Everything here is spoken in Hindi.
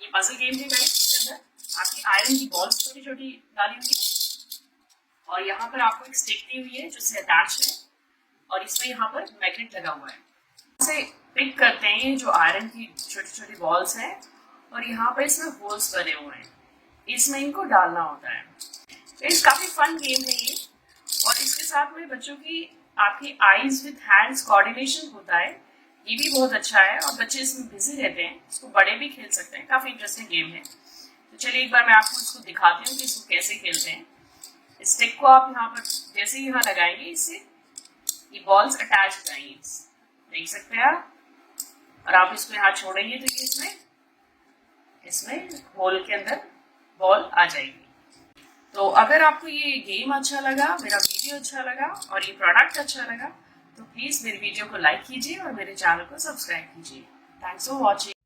ये पजल गेम है गाइस। इसके अंदर आपकी आयरन की बॉल्स छोटी छोटी डाली हुई है और यहाँ पर आपको एक स्टिक दी हुई है जो इससे अटैच है और इसमें यहाँ पर मैग्नेट लगा हुआ है। इसे पिक करते हैं जो आयरन की छोटी छोटी बॉल्स हैं और यहाँ पर इसमें होल्स बने हुए हैं, इसमें इनको डालना होता है। इस काफी फन गेम है ये और इसके साथ में बच्चों की आपकी आईज विद हैंड्स कोऑर्डिनेशन होता है, ये भी बहुत अच्छा है और बच्चे इसमें बिजी रहते हैं। इसको बड़े भी खेल सकते हैं, काफी इंटरेस्टिंग गेम है। तो चलिए एक बार मैं आपको इसको दिखाती हूँ कि इसको कैसे खेलते हैं। स्टिक को आप यहाँ पर जैसे ही यहाँ लगाएंगे इससे ये बॉल्स अटैच हो जाएंगी, देख सकते हैं आप। और आप इसको यहाँ छोड़ेंगे तो ये इसमें होल के अंदर बॉल आ जाएगी। तो अगर आपको ये गेम अच्छा लगा, मेरा वीडियो अच्छा लगा और ये प्रोडक्ट अच्छा लगा तो प्लीज मेरे वीडियो को लाइक कीजिए और मेरे चैनल को सब्सक्राइब कीजिए। Thanks for watching.